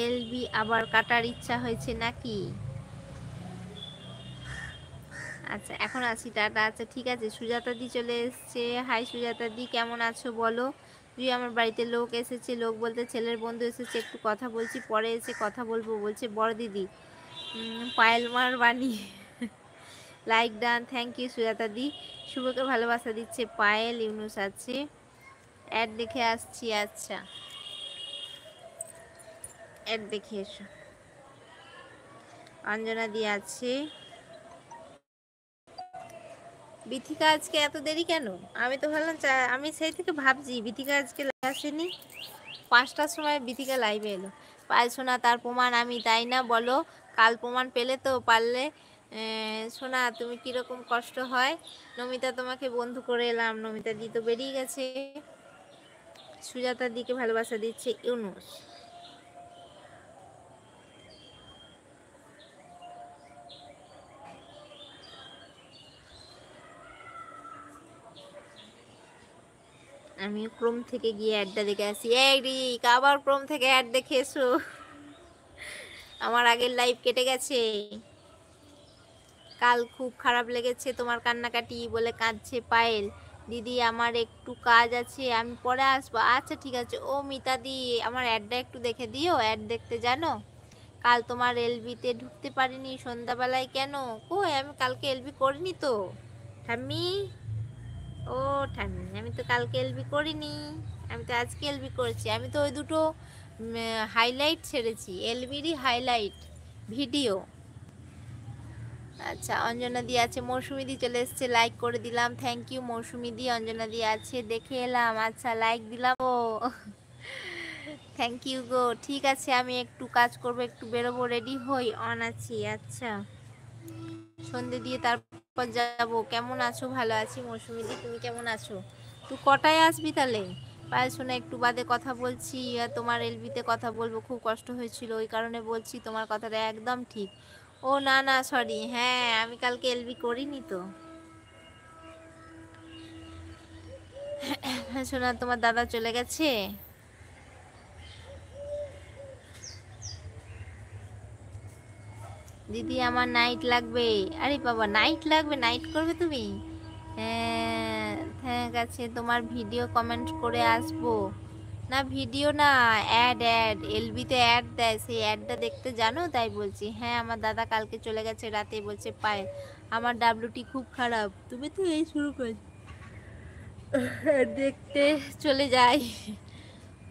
LB আবার কাটার ইচ্ছা হয়েছে নাকি? আচ্ছা এখন আছি, টাটা। আচ্ছা ঠিক আছে। সুজাতা দি চলে এসছে। হাই সুজাতা দি, কেমন আছো বলো? তুই, আমার বাড়িতে লোক এসেছে, লোক বলতে ছেলের বন্ধু এসেছে, একটু কথা বলছি, পরে এসে কথা বলবো বলছে বড় দিদি। পায়েল মার বাণী like done, thank you Sujata di. শুভকে ভালোবাসা দিচ্ছে পায়েল, ইউনুস আছে, অ্যাড দেখে আসছি। আচ্ছা অ্যাড দেখে এসো। অঞ্জনা দি আছে। বিথিকা আজকে এত দেরি কেন? আমি তো ভাবলাম আমি সেই থেকে ভাবছি বিথিকা আজকে আসেনি। 5টার সময় বিথিকা লাইভে এলো। পায়েল সোনা, তার প্রমাণ আমি, তাই না বলো? কাল প্রমাণ পেলে তো? পারলে সোনা তুমি কিরকম কষ্ট হয়? নমিতা তোমাকে বন্ধু করে এলাম। নমিতা দি তো বেরিয়ে গেছে। সুজাতার দিকে ভালোবাসা দিচ্ছে ইউনুস। আমি ক্রোম থেকে গিয়ে অ্যাডটা দেখে আসি। এই রিক, আবার ক্রোম থেকে অ্যাড দেখে এসো। আমার আগের লাইভ কেটে গেছে। কাল খুব খারাপ লেগেছে তোমার কান্নাকাটি বলে কাঁদছে পায়েল। দিদি আমার একটু কাজ আছে, আমি পরে আসবো। আচ্ছা ঠিক আছে। ও মিতা দি, আমার অ্যাডটা একটু দেখে দিও। অ্যাড দেখতে জানো? কাল তোমার এলবিতে ঢুকতে পারিনি সন্ধ্যাবেলায়, কেন? কই, আমি কালকে এলবি করিনি তো ঠাম্মি। ও ঠাম্মি, আমি তো কালকে এলবি করিনি, আমি তো আজকে এলবি করেছি। আমি তো ওই দুটো হাইলাইট ছেড়েছি, এলবিরই হাইলাইট ভিডিও। আচ্ছা অঞ্জনা দি আছে। মৌসুমি দি চলে এসছে, লাইক করে দিলাম, থ্যাংক ইউ মৌসুমি দি। অঞ্জনা দি আছে, দেখে এলাম। আচ্ছা লাইক দিলাম। ও থ্যাংক ইউ গো। ঠিক আছে, আমি একটু কাজ করব, একটু বেরোবো, রেডি হই, অন আছি। আচ্ছা সন্ধে দিয়ে তারপর যাব। কেমন আছো? ভালো আছি মৌসুমি দি, তুমি কেমন আছো? তুই কটায় আসবি তাহলে? পায়েল শোনা, একটু বাদে কথা বলছি, তোমার এলবিতে কথা বলবো, খুব কষ্ট হয়েছিল ওই কারণে বলছি। তোমার কথাটা একদম ঠিক। ও না না সরি, হ্যাঁ আমি কালকে এলবি করিনি তো। শোনা, তোমার দাদা চলে গেছে? দিদি আমার নাইট লাগবে। আরে বাবা, নাইট লাগবে? নাইট করবে তুমি? হ্যাঁ ঠিক আছে, তোমার ভিডিও কমেন্ট করে আসবো। না ভিডিও না, অ্যাড অ্যাড, এলবিতে অ্যাড দেয়, সেই অ্যাডটা দেখতে জানো, তাই বলছি। হ্যাঁ আমার দাদা কালকে চলে গেছে রাতে, বলছে পায়ে আমার ডাব্লিউটি খুব খারাপ। তুমি তো এই শুরু করে দেখতে চলে যাই।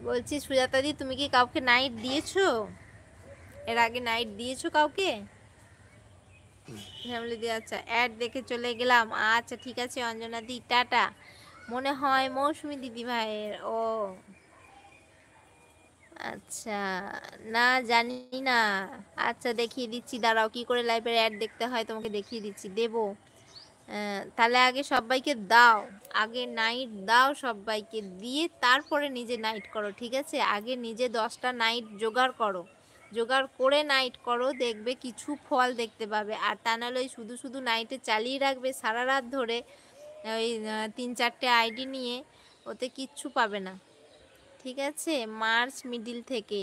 বলছি সুজাতা দি, তুমি কি কাউকে নাইট দিয়েছো? এর আগে নাইট দিয়েছো কাউকে? ফ্যামিলি দিয়ে, আচ্ছা অ্যাড দেখে চলে গেলাম। আচ্ছা ঠিক আছে অঞ্জনা দি, টাটা। মনে হয় মৌসুমি দিদি ভাইয়ের। ও আচ্ছা, না জানি না। আচ্ছা দেখিয়ে দিচ্ছি, দাঁড়াও, কি করে লাইভের অ্যাড দেখতে হয় তোমাকে দেখিয়ে দিচ্ছি। দেবো তাহলে আগে সবাইকে দাও, আগে নাইট দাও সবাইকে, দিয়ে তারপরে নিজে নাইট করো, ঠিক আছে? আগে নিজে 10টা নাইট জোগাড় করো, জোগাড় করে নাইট করো, দেখবে কিছু ফল দেখতে পাবে। আর তা নাহলে ওই শুধু শুধু নাইটে চালিয়ে রাখবে সারা রাত ধরে, ওই 3-4টে আইডি নিয়ে, ওতে কিচ্ছু পাবে না, ঠিক আছে? মার্চ মিডিল থেকে।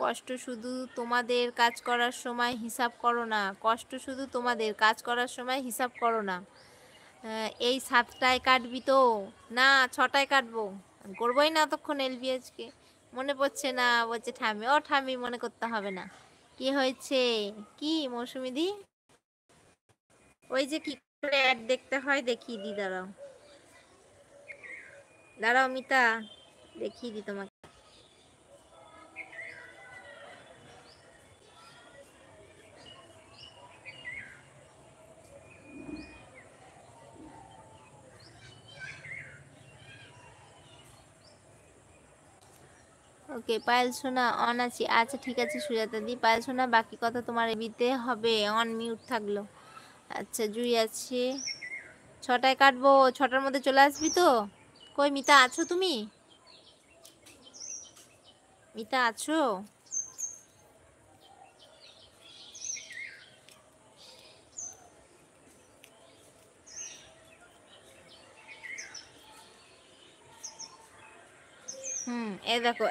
কষ্ট শুধু তোমাদের, কাজ করার সময় হিসাব করো না। কষ্ট শুধু তোমাদের, কাজ করার সময় হিসাব করো না। এই 7টায় কাটবি তো? না 6টায় কাটবো, করবোই না অতক্ষণ এলবি আজকে। মনে পড়ছে না, বলছে ঠামি। ও ঠামি, মনে করতে হবে না। কি হয়েছে? কি মৌসুমি দি? ওই যে কি করে অ্যাড দেখতে হয় দেখিয়ে দি, দাঁড়াও দাঁড়াও মিতা, দেখিয়ে দি তোমাকে। ওকে পায়েল সোনা, অন আছি। আচ্ছা ঠিক আছে সুজাতা দি। পায়েল সোনা, বাকি কথা তোমার এবিতে হবে, অন মিউট থাকলো। আচ্ছা জুই আছে। 6টায় কাটবো, 6টার মধ্যে চলে আসবি তো? কই মিতা, আছো তুমি? মিতা আছো? এ দেখো